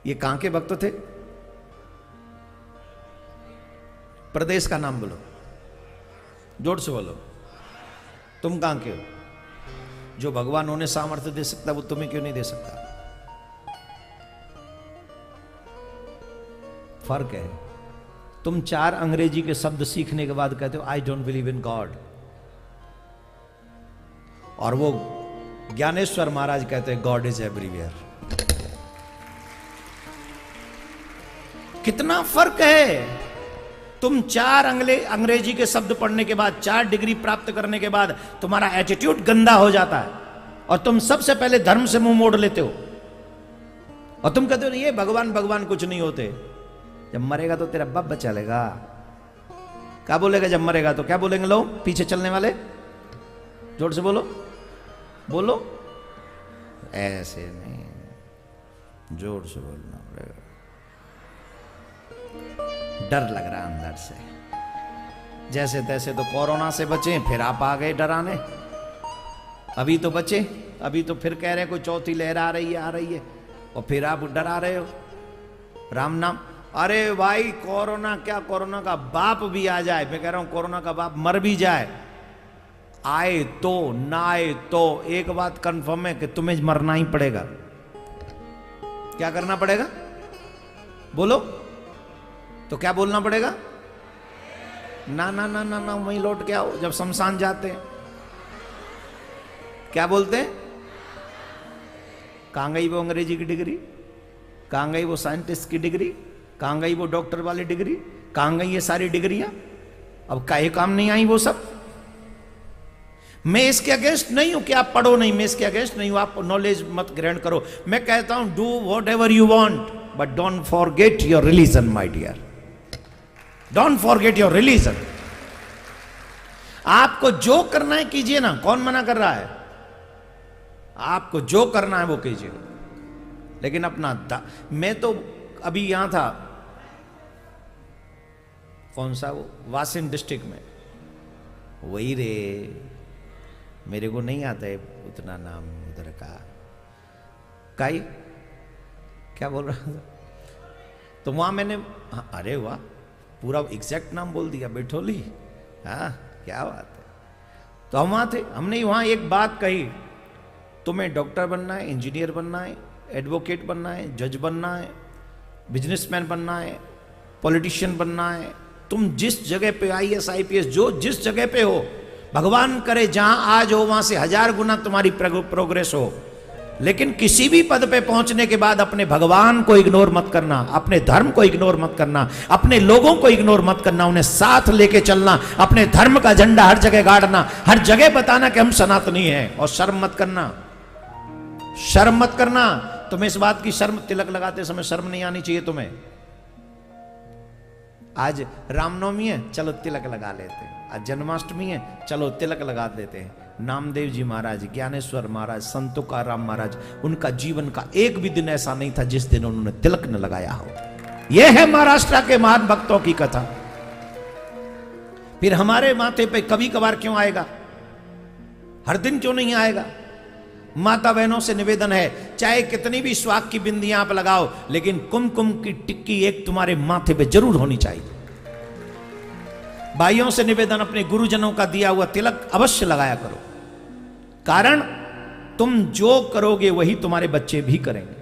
ये कहां के भक्त थे? प्रदेश का नाम बोलो, जोर से बोलो। तुम कहां के हो? जो भगवान उन्हें सामर्थ्य दे सकता वो तुम्हें क्यों नहीं दे सकता? फर्क है। तुम 4 अंग्रेजी के शब्द सीखने के बाद कहते हो I don't believe in God, और वो ज्ञानेश्वर महाराज कहते हैं गॉड इज एवरीवेयर। कितना फर्क है। तुम 4 अंग्रेजी के शब्द पढ़ने के बाद, 4 डिग्री प्राप्त करने के बाद तुम्हारा एटीट्यूड गंदा हो जाता है और तुम सबसे पहले धर्म से मुंह मोड़ लेते हो और तुम कहते हो ये भगवान भगवान कुछ नहीं होते। जब मरेगा तो तेरा बाप चलेगा। क्या बोलेगा जब मरेगा? तो क्या बोलेंगे लोग पीछे चलने वाले? जोर से बोलो, बोलो। ऐसे नहीं, जोर से बोलना पड़ेगा। डर लग रहा अंदर से। जैसे तैसे तो कोरोना से बचे, फिर आप आ गए डराने। अभी तो बचे, अभी तो फिर कह रहे कोई चौथी लहर आ रही है और फिर आप डरा रहे हो। राम नाम। अरे भाई कोरोना क्या, कोरोना का बाप भी आ जाए, मैं कह रहा हूं कोरोना का बाप मर भी जाए, आए तो ना आए तो एक बात कंफर्म है कि तुम्हें मरना ही पड़ेगा। क्या करना पड़ेगा? बोलो। तो क्या बोलना पड़ेगा? ना ना ना ना ना, वहीं लौट के आओ। जब शमशान जाते हैं क्या बोलते हैं? कहां गई वो अंग्रेजी की डिग्री? कहां गई वो साइंटिस्ट की डिग्री? कहां गई वो डॉक्टर वाली डिग्री? कहां गई ये सारी डिग्रियां? अब काहे काम नहीं आई वो सब? मैं इसके अगेंस्ट नहीं हूं कि आप पढ़ो नहीं, मैं इसके अगेंस्ट नहीं हूं, आप नॉलेज मत ग्रहण करो। मैं कहता हूं do whatever you want but don't forget your religion my dear. Don't forget your religion. आपको जो करना है कीजिए ना, कौन मना कर रहा है? आपको जो करना है वो कीजिए, लेकिन अपना मैं तो अभी यहां था, कौन सा वो, वासिन डिस्ट्रिक्ट में, वही रे, मेरे को नहीं आता है उतना नाम उधर का। काई क्या बोल रहा था? तो वहां मैंने, अरे वाह, पूरा एग्जैक्ट नाम बोल दिया, बैठोली। हाँ क्या बात है। तो हम वहां थे, हमने वहां एक बात कही, तुम्हें डॉक्टर बनना है, इंजीनियर बनना है, एडवोकेट बनना है, जज बनना है, बिजनेसमैन बनना है, पॉलिटिशियन बनना है, तुम जिस जगह पे IAS IPS जो जिस जगह पे हो, भगवान करे जहां आज हो वहां से 1000 गुना तुम्हारी प्रोग्रेस हो, लेकिन किसी भी पद पे पहुंचने के बाद अपने भगवान को इग्नोर मत करना, अपने धर्म को इग्नोर मत करना, अपने लोगों को इग्नोर मत करना, उन्हें साथ लेके चलना, अपने धर्म का झंडा हर जगह गाड़ना, हर जगह बताना कि हम सनातनी हैं, और शर्म मत करना, शर्म मत करना। तुम्हें इस बात की शर्म, तिलक लगाते समय शर्म नहीं आनी चाहिए तुम्हें। आज रामनवमी है, चलो तिलक लगा लेते हैं। आज जन्माष्टमी है, चलो तिलक लगा देते हैं। नामदेव जी महाराज, ज्ञानेश्वर महाराज, संतों का राम महाराज, उनका जीवन का एक भी दिन ऐसा नहीं था जिस दिन उन्होंने तिलक न लगाया हो। यह है महाराष्ट्र के महान भक्तों की कथा। फिर हमारे माथे पे कभी कभार क्यों आएगा? हर दिन क्यों नहीं आएगा? माता बहनों से निवेदन है, चाहे कितनी भी स्वाग की बिंदियां आप लगाओ, लेकिन कुमकुम की टिक्की एक तुम्हारे माथे पे जरूर होनी चाहिए। भाइयों से निवेदन, अपने गुरुजनों का दिया हुआ तिलक अवश्य लगाया करो, कारण तुम जो करोगे वही तुम्हारे बच्चे भी करेंगे।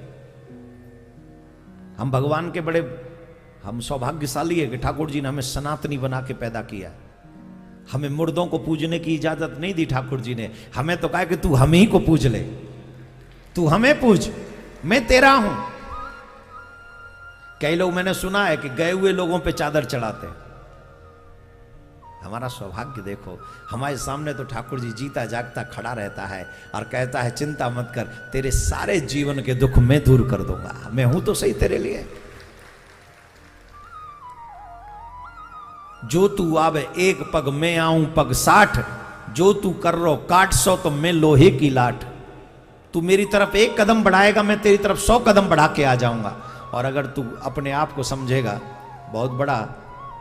हम भगवान के बड़े, हम सौभाग्यशाली है कि ठाकुर जी ने हमें सनातनी बना के पैदा किया। हमें मुर्दों को पूजने की इजाजत नहीं दी ठाकुर जी ने, हमें तो कहा कि तू हम ही को पूज ले, तू हमें पूज, मैं तेरा हूं। कई लोग, मैंने सुना है कि गए हुए लोगों पे चादर चढ़ाते हैं। हमारा सौभाग्य देखो, हमारे सामने तो ठाकुर जी जीता जागता खड़ा रहता है और कहता है चिंता मत कर, तेरे सारे जीवन के दुख मैं दूर कर दूंगा, मैं हूं तो सही तेरे लिए। जो तू आवे एक पग मैं आऊं पग 60, जो तू कर रो काट 100 तो मैं लोहे की लाठ। तू मेरी तरफ एक कदम बढ़ाएगा, मैं तेरी तरफ 100 कदम बढ़ा के आ जाऊंगा। और अगर तू अपने आप को समझेगा बहुत बड़ा,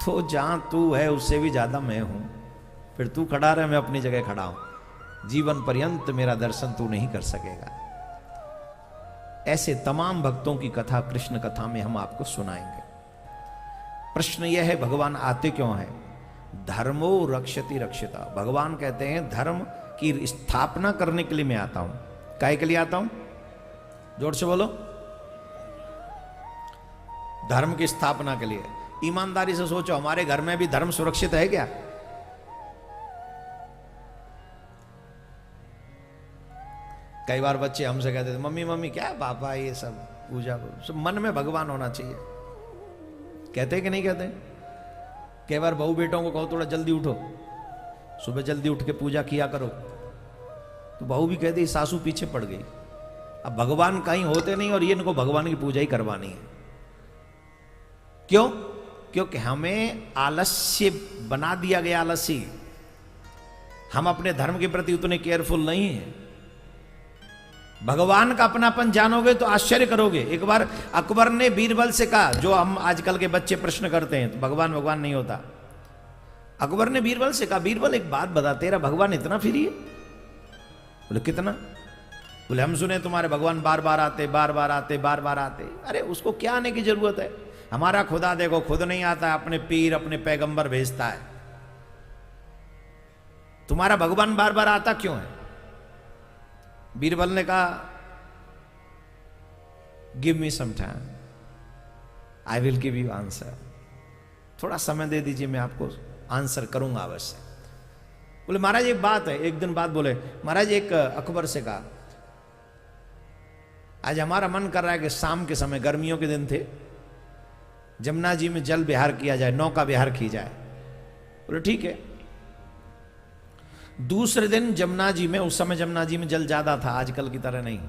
तो जहां तू है उससे भी ज्यादा मैं हूं। फिर तू खड़ा रहे, मैं अपनी जगह खड़ा हूं, जीवन पर्यंत मेरा दर्शन तू नहीं कर सकेगा। ऐसे तमाम भक्तों की कथा कृष्ण कथा में हम आपको सुनाएंगे। प्रश्न यह है, भगवान आते क्यों है? धर्मो रक्षति रक्षिता। भगवान कहते हैं धर्म की स्थापना करने के लिए मैं आता हूं। काहे के लिए आता हूं? जोर से बोलो। धर्म की स्थापना के लिए। ईमानदारी से सोचो, हमारे घर में भी धर्म सुरक्षित है क्या? कई बार बच्चे हमसे कहते थे, मम्मी मम्मी क्या पापा ये सब पूजा, सब मन में भगवान होना चाहिए। कहते कि नहीं कहते? कई बार बहू बेटों को कहो थोड़ा जल्दी उठो, सुबह जल्दी उठ के पूजा किया करो, तो बहू भी कहती सासू पीछे पड़ गई। अब भगवान कहीं होते नहीं और ये इनको भगवान की पूजा ही करवानी है। क्यों? क्योंकि हमें आलस्य बना दिया गया, आलसी। हम अपने धर्म के प्रति उतने केयरफुल नहीं हैं। भगवान का अपनापन जानोगे तो आश्चर्य करोगे। एक बार अकबर ने बीरबल से कहा, जो हम आजकल के बच्चे प्रश्न करते हैं तो भगवान भगवान नहीं होता। अकबर ने बीरबल से कहा, बीरबल एक बात बता, तेरा भगवान इतना फ्री है? बोले कितना? बोले हम सुने तुम्हारे भगवान बार बार आते, बार बार आते, बार बार आते। अरे उसको क्या आने की जरूरत है? हमारा खुदा देखो खुद नहीं आता, अपने पीर अपने पैगंबर भेजता है। तुम्हारा भगवान बार बार आता क्यों है? बीरबल ने कहा, give me some time, I will give you answer. थोड़ा समय दे दीजिए, मैं आपको आंसर करूंगा अवश्य। बोले महाराज एक बात है। एक दिन बाद बोले महाराज, एक अकबर से कहा, आज हमारा मन कर रहा है कि शाम के समय, गर्मियों के दिन थे, जमुना जी में जल विहार किया जाए, नौका विहार की जाए। बोले ठीक है। दूसरे दिन जमुना जी में, उस समय जमुना जी में जल ज्यादा था, आजकल की तरह नहीं,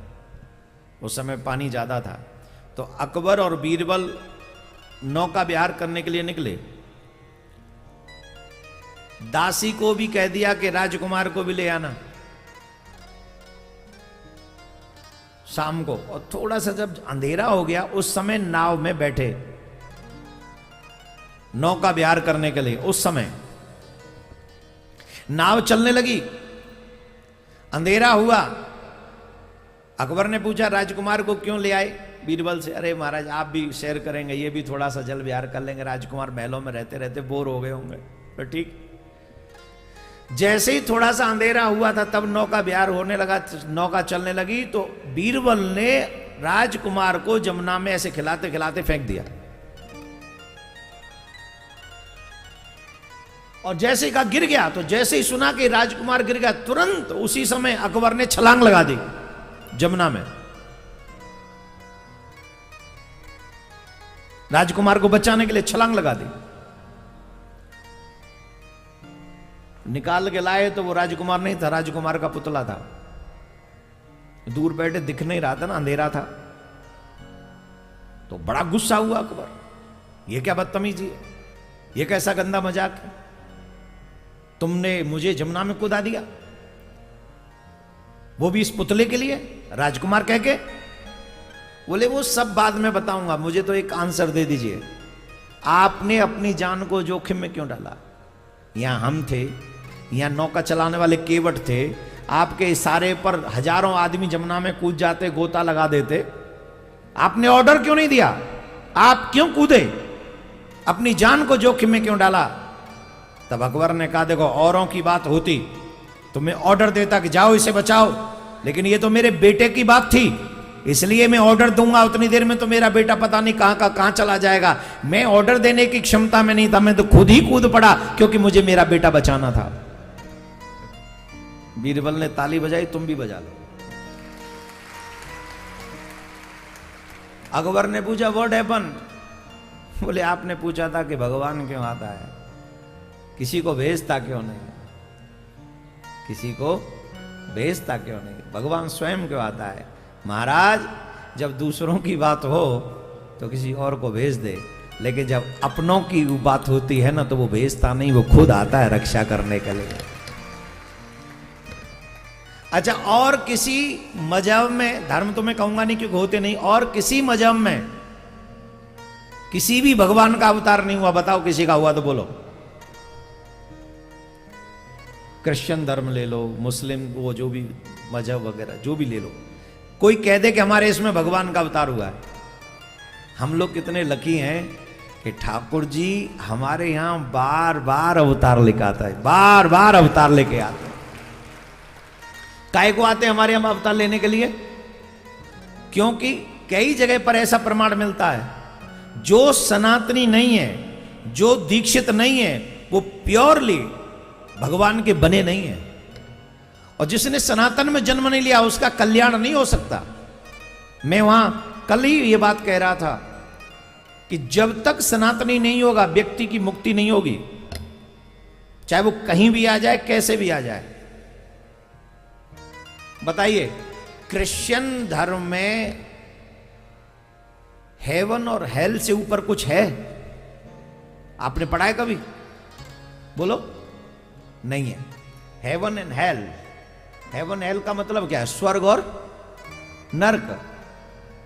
उस समय पानी ज्यादा था। तो अकबर और बीरबल नौका विहार करने के लिए निकले। दासी को भी कह दिया कि राजकुमार को भी ले आना शाम को। और थोड़ा सा जब अंधेरा हो गया, उस समय नाव में बैठे नौका विहार करने के लिए। उस समय नाव चलने लगी, अंधेरा हुआ। अकबर ने पूछा राजकुमार को क्यों ले आए? बीरबल से, अरे महाराज आप भी शेयर करेंगे, ये भी थोड़ा सा जल विहार कर लेंगे, राजकुमार महलों में रहते रहते बोर हो गए होंगे। तो ठीक। जैसे ही थोड़ा सा अंधेरा हुआ था, तब नौका विहार होने लगा, नौका चलने लगी। तो बीरबल ने राजकुमार को जमुना में ऐसे खिलाते खिलाते फेंक दिया। और जैसे ही कहा गिर गया, तो जैसे ही सुना कि राजकुमार गिर गया, तुरंत उसी समय अकबर ने छलांग लगा दी जमुना में। राजकुमार को बचाने के लिए छलांग लगा दी। निकाल के लाए तो वो राजकुमार नहीं था, राजकुमार का पुतला था। दूर बैठे दिख नहीं रहा था ना, अंधेरा था। तो बड़ा गुस्सा हुआ अकबर, ये क्या बदतमीजी है, ये कैसा गंदा मजाक है, तुमने मुझे जमुना में कूदा दिया, वो भी इस पुतले के लिए, राजकुमार कह के। बोले वो सब बाद में बताऊंगा, मुझे तो एक आंसर दे दीजिए, आपने अपनी जान को जोखिम में क्यों डाला? यहां हम थे, यहां नौका चलाने वाले केवट थे, आपके इशारे पर हजारों आदमी जमुना में कूद जाते, गोता लगा देते, आपने ऑर्डर क्यों नहीं दिया? आप क्यों कूदे? अपनी जान को जोखिम में क्यों डाला? तब अकबर ने कहा देखो, औरों की बात होती तो मैं ऑर्डर देता कि जाओ इसे बचाओ, लेकिन ये तो मेरे बेटे की बात थी, इसलिए मैं ऑर्डर दूंगा, उतनी देर में तो मेरा बेटा पता नहीं कहां का कहां चला जाएगा। मैं ऑर्डर देने की क्षमता में नहीं था, मैं तो खुद ही कूद पड़ा, क्योंकि मुझे मेरा बेटा बचाना था। बीरबल ने ताली बजाई, तुम भी बजा लो। अकबर ने पूछा व्हाट हैपन? बोले आपने पूछा था कि भगवान क्यों आता है, किसी को भेजता क्यों नहीं, किसी को भेजता क्यों नहीं, भगवान स्वयं क्यों आता है? महाराज जब दूसरों की बात हो तो किसी और को भेज दे, लेकिन जब अपनों की बात होती है ना, तो वो भेजता नहीं, वो खुद आता है रक्षा करने के लिए। अच्छा, और किसी मजहब में, धर्म तो मैं कहूंगा नहीं क्योंकि होते नहीं, और किसी मजहब में किसी भी भगवान का अवतार नहीं हुआ? बताओ किसी का हुआ तो बोलो। क्रिश्चियन धर्म ले लो, मुस्लिम, वो जो भी मजहब वगैरह जो भी ले लो, कोई कह दे कि हमारे इसमें भगवान का अवतार हुआ है। हम लोग कितने लकी हैं कि ठाकुर जी हमारे यहां बार बार अवतार लेके आता है, बार बार अवतार लेके आते हैं। काय को आते हैं हमारे यहां अवतार लेने के लिए? क्योंकि कई जगह पर ऐसा प्रमाण मिलता है, जो सनातनी नहीं है, जो दीक्षित नहीं है, वो प्योरली भगवान के बने नहीं है। और जिसने सनातन में जन्म नहीं लिया उसका कल्याण नहीं हो सकता। मैं वहां कल ही ये बात कह रहा था कि जब तक सनातनी नहीं होगा व्यक्ति की मुक्ति नहीं होगी, चाहे वो कहीं भी आ जाए, कैसे भी आ जाए। बताइए, क्रिश्चियन धर्म में हेवन और हेल से ऊपर कुछ है? आपने पढ़ा है कभी? बोलो। नहीं है। Heaven and hell, heaven hell का मतलब क्या है? स्वर्ग और नरक।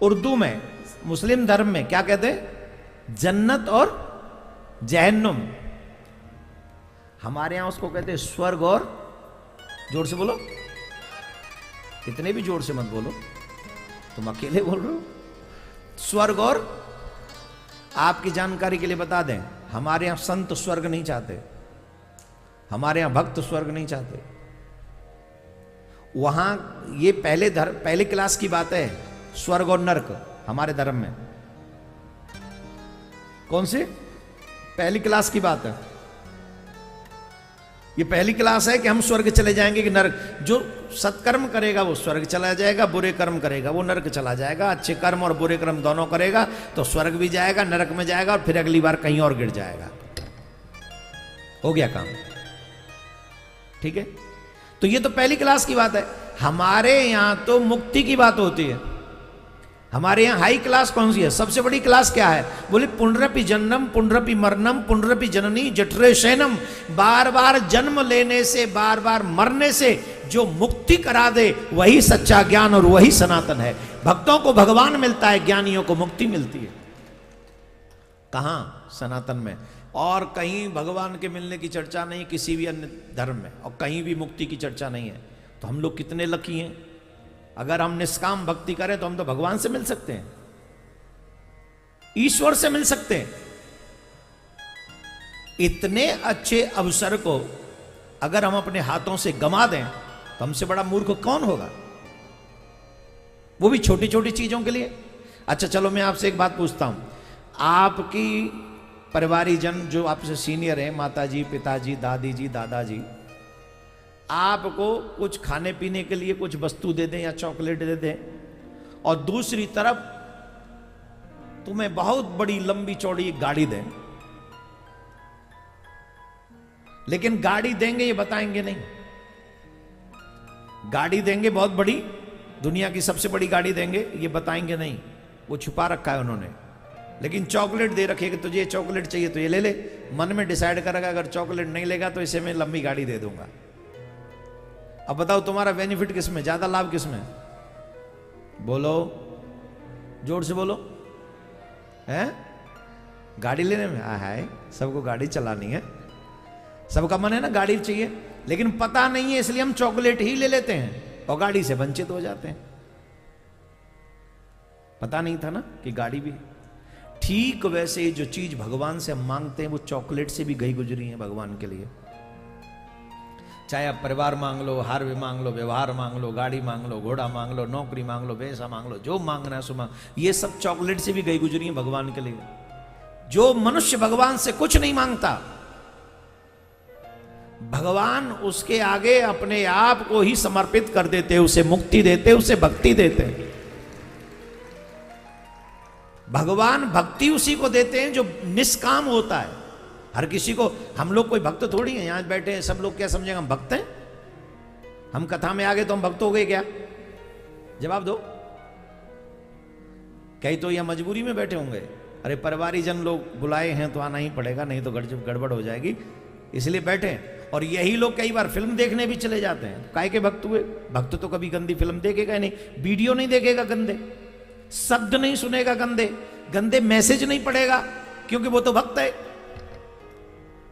उर्दू में, मुस्लिम धर्म में क्या कहते हैं? जन्नत और जहन्नुम। हमारे यहां उसको कहते हैं स्वर्ग और, जोर से बोलो, इतने भी जोर से मत बोलो, तुम अकेले बोल रहे हो। स्वर्ग और, आपकी जानकारी के लिए बता दें, हमारे यहां संत स्वर्ग नहीं चाहते, हमारे यहां भक्त स्वर्ग नहीं चाहते। वहां ये पहले क्लास की बात है, स्वर्ग और नरक हमारे धर्म में। कौन से? पहली क्लास की बात है। ये पहली क्लास है कि हम स्वर्ग चले जाएंगे कि नरक। जो सत्कर्म करेगा वो स्वर्ग चला जाएगा, बुरे कर्म करेगा वो नरक चला जाएगा। अच्छे कर्म और बुरे कर्म दोनों करेगा तो स्वर्ग भी जाएगा, नरक में जाएगा, और फिर अगली बार कहीं और गिर जाएगा। हो गया काम। ठीक है, तो ये तो पहली क्लास की बात है। हमारे यहां तो मुक्ति की बात होती है। हमारे यहां हाई क्लास कौन सी है? सबसे बड़ी क्लास क्या है? बोले पुनरपि जन्मम पुनरपि मरणम पुनरपि जननी जठरे शयनम। बार बार जन्म लेने से, बार बार मरने से जो मुक्ति करा दे वही सच्चा ज्ञान और वही सनातन है। भक्तों को भगवान मिलता है, ज्ञानियों को मुक्ति मिलती है। कहां? सनातन में। और कहीं भगवान के मिलने की चर्चा नहीं, किसी भी अन्य धर्म में, और कहीं भी मुक्ति की चर्चा नहीं है। तो हम लोग कितने लकी हैं। अगर हम निष्काम भक्ति करें तो हम तो भगवान से मिल सकते हैं, ईश्वर से मिल सकते हैं। इतने अच्छे अवसर को अगर हम अपने हाथों से गंवा दें तो हमसे बड़ा मूर्ख कौन होगा, वो भी छोटी छोटी चीजों के लिए। अच्छा चलो, मैं आपसे एक बात पूछता हूं। आपकी परिवारीजन जो आपसे सीनियर हैं, माताजी, पिताजी, दादी जी, दादाजी, आपको कुछ खाने पीने के लिए कुछ वस्तु दे दें या चॉकलेट दे दें, और दूसरी तरफ तुम्हें बहुत बड़ी लंबी चौड़ी गाड़ी दें, लेकिन गाड़ी देंगे ये बताएंगे नहीं। गाड़ी देंगे बहुत बड़ी, दुनिया की सबसे बड़ी गाड़ी देंगे, ये बताएंगे नहीं, वो छुपा रखा है उन्होंने। लेकिन चॉकलेट दे रखेगा, तुझे ये चॉकलेट चाहिए तो ये ले ले। मन में डिसाइड करेगा अगर चॉकलेट नहीं लेगा तो इसे मैं लंबी गाड़ी दे दूंगा। अब बताओ तुम्हारा बेनिफिट किस में, ज्यादा लाभ किस में? बोलो, जोर से बोलो। है गाड़ी लेने में? है, सबको गाड़ी चलानी है, सबका मन है ना गाड़ी चाहिए, लेकिन पता नहीं है इसलिए हम चॉकलेट ही ले लेते हैं और गाड़ी से वंचित हो जाते हैं। पता नहीं था ना कि गाड़ी भी। ठीक वैसे जो चीज भगवान से हम मांगते हैं वो चॉकलेट से भी गई गुजरी है भगवान के लिए। चाहे आप परिवार मांग लो, हार भी मांग लो, व्यवहार मांग लो, गाड़ी मांग लो, घोड़ा मांग लो, नौकरी मांग लो, पैसा मांग लो, जो मांगना है सो मांग, ये सब चॉकलेट से भी गई गुजरी है भगवान के लिए। जो मनुष्य भगवान से कुछ नहीं मांगता, भगवान उसके आगे अपने आप को ही समर्पित कर देते, उसे मुक्ति देते, उसे भक्ति देते। भगवान भक्ति उसी को देते हैं जो निष्काम होता है। हर किसी को, हम लोग कोई भक्त थोड़ी है, यहां बैठे हैं सब लोग क्या समझेंगे हम भक्त हैं? हम कथा में आ गए तो हम भक्त हो गए क्या? जवाब दो। कई तो यह मजबूरी में बैठे होंगे, अरे परिवारीजन लोग बुलाए हैं तो आना ही पड़ेगा, नहीं तो गड़बड़ हो जाएगी, इसलिए बैठे। और यही लोग कई बार फिल्म देखने भी चले जाते हैं। काय के भक्त हुए? भक्त तो कभी गंदी फिल्म देखेगा नहीं, वीडियो नहीं देखेगा गंदे, शब्द नहीं सुनेगा गंदे, गंदे मैसेज नहीं पढ़ेगा, क्योंकि वो तो भक्त है।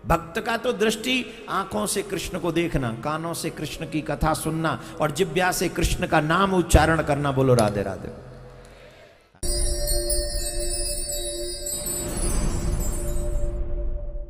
भक्त का तो दृष्टि आंखों से कृष्ण को देखना, कानों से कृष्ण की कथा सुनना और जिह्वा से कृष्ण का नाम उच्चारण करना। बोलो राधे राधे।